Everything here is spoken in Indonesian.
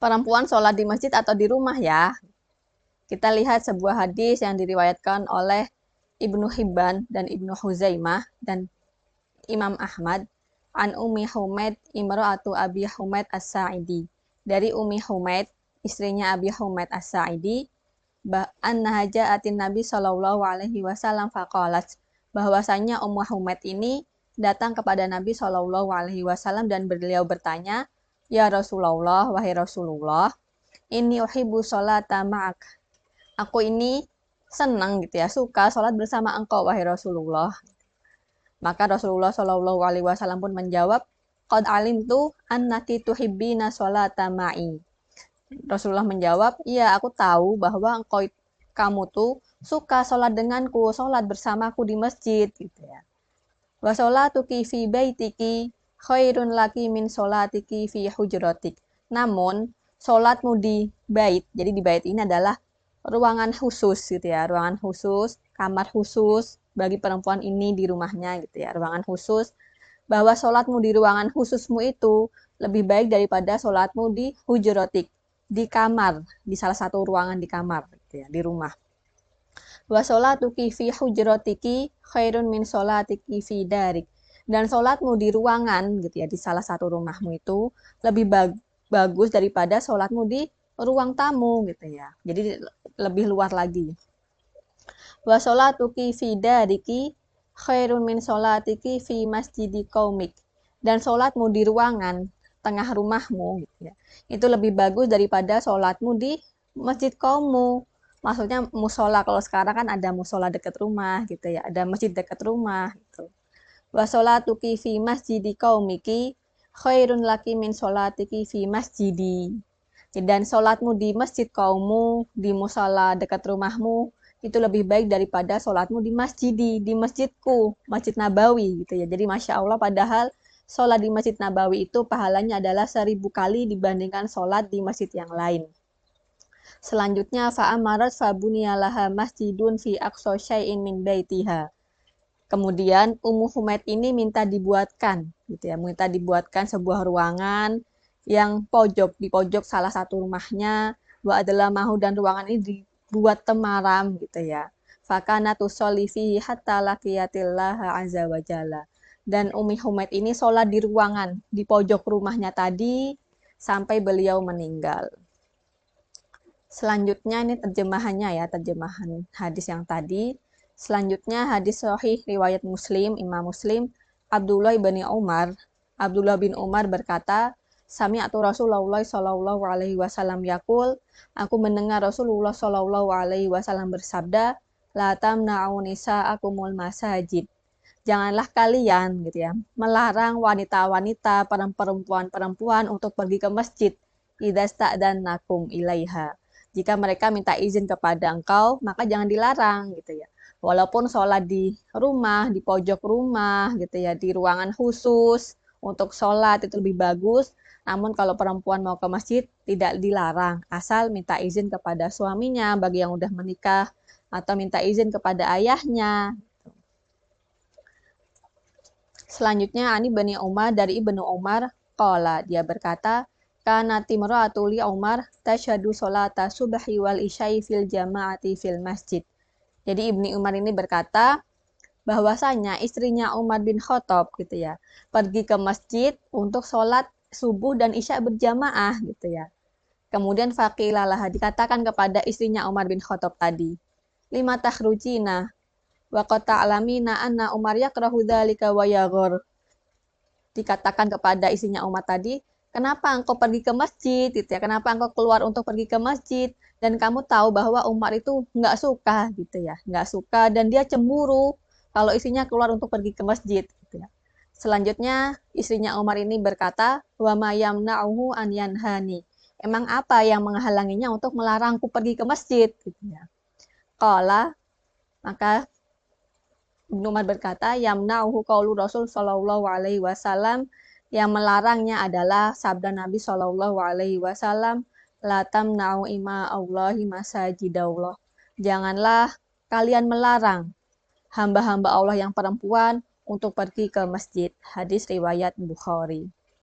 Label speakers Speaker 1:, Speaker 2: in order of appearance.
Speaker 1: perempuan sholat di masjid atau di rumah ya. Kita lihat sebuah hadis yang diriwayatkan oleh Ibnu Hibban dan Ibnu Huzaimah dan Imam Ahmad an Ummi Humaid imra'atu Abi Humaid As-Sa'idi. Dari Ummi Humaid, istrinya Abi Humaid As-Sa'idi, annaha ja'atin Nabi sallallahu alaihi wasallam faqalat, bahwasanya Ummu Humaid ini datang kepada Nabi sallallahu alaihi wasallam dan beliau bertanya, "Ya Rasulullah, wahai Rasulullah, ini uhibbu sholata ma'ak." Aku ini senang gitu ya, suka sholat bersama engkau wahai Rasulullah. Maka Rasulullah Shallallahu Alaihi Wasallam pun menjawab, "Qad alimtu annaki tuhibbina sholata ma'i." Rasulullah menjawab, "Iya, aku tahu bahwa kamu tuh suka sholat denganku, sholat bersamaku di masjid gitu ya. Wa sholatuki fi baitiki khairun laki min sholatiki fi hujratik." Namun, sholatmu di bait, jadi di bait ini adalah ruangan khusus gitu ya, ruangan khusus, kamar khusus bagi perempuan ini di rumahnya gitu ya, ruangan khusus, bahwa sholatmu di ruangan khususmu itu lebih baik daripada sholatmu di hujrotik, di kamar, di salah satu ruangan di kamar gitu ya, di rumah. Wa sholatuki fi hujrotiki khairun min sholatiki fi darik. Dan sholatmu di ruangan gitu ya, di salah satu rumahmu itu lebih bagus daripada sholatmu di ruang tamu gitu ya. Jadi lebih luas lagi. Wa sholatuki fi dariki khairun min sholatiki fi masjidi qaumik. Dan sholatmu di ruangan tengah rumahmu gitu ya, itu lebih bagus daripada sholatmu di masjid kaummu. Maksudnya musola, kalau sekarang kan ada musola dekat rumah gitu ya, ada masjid dekat rumah gitu. Wa sholatuki fi masjidi qaumiki khairun laki min sholatiki fi masjidi. Dan sholatmu di masjid kaummu, di musola dekat rumahmu, itu lebih baik daripada sholatmu di masjidku, Masjid Nabawi gitu ya. Jadi Masya Allah, padahal sholat di Masjid Nabawi itu pahalanya adalah 1000 kali dibandingkan sholat di masjid yang lain. Selanjutnya, fa'amarat fabuniyalaha masjidun fi aqsa syai'in min baitiha. Kemudian Ummu Humaid ini minta dibuatkan gitu ya, minta dibuatkan sebuah ruangan yang di pojok salah satu rumahnya, wa adalah mahu, dan ruangan ini dibuat temaram gitu ya. Fakana tusolli fihi hatta laqiyatillah azza wa jalla. Dan Ummi Humaid ini sholat di ruangan di pojok rumahnya tadi sampai beliau meninggal. Selanjutnya ini terjemahannya ya, terjemahan hadis yang tadi. Selanjutnya hadis sahih riwayat Muslim, Imam Muslim, Abdullah bin Umar berkata, "Sami'tu Rasulullah sallallahu alaihi wasallam yaqul," aku mendengar Rasulullah sallallahu alaihi wasallam bersabda, "La tamna'u nisa'akumul masajid." Janganlah kalian gitu ya, melarang wanita-wanita, perempuan-perempuan untuk pergi ke masjid. Idza sta'dannakum ilaiha. Jika mereka minta izin kepada engkau, maka jangan dilarang gitu ya. Walaupun sholat di rumah, di pojok rumah gitu ya, di ruangan khusus untuk sholat itu lebih bagus. Namun kalau perempuan mau ke masjid tidak dilarang, asal minta izin kepada suaminya bagi yang udah menikah, atau minta izin kepada ayahnya. Selanjutnya Ani Bani Umar, dari Ibnu Umar, qala, dia berkata, kana timra'atu li Umar tasyhadu sholata subhi wal isya'i fil jama'ati fil masjid. Jadi Ibnu Umar ini berkata bahwasanya istrinya Umar bin Khattab gitu ya, pergi ke masjid untuk sholat subuh dan isya berjamaah gitu ya. Kemudian faqilalah, dikatakan kepada istrinya Umar bin Khattab tadi, lima takhrujina wa qad ta'lamina anna Umar yakrahu dzalika wa yaghur. Dikatakan kepada istrinya Umar tadi, kenapa engkau pergi ke masjid gitu ya, kenapa engkau keluar untuk pergi ke masjid, dan kamu tahu bahwa Umar itu nggak suka gitu ya, nggak suka, dan dia cemburu kalau istrinya keluar untuk pergi ke masjid gitu ya. Selanjutnya istrinya Umar ini berkata, wa ma yamna'uhu an yanhani. Emang apa yang menghalanginya untuk melarangku pergi ke masjid gitu ya. Qala, maka Ibnu Umar berkata, yamna'uhu qaulu Rasul sallallahu alaihi wasallam, yang melarangnya adalah sabda Nabi sallallahu alaihi wasallam, la tamna'u ima Allahi masajidallah. Janganlah kalian melarang hamba-hamba Allah yang perempuan untuk pergi ke masjid. Hadis riwayat Bukhari.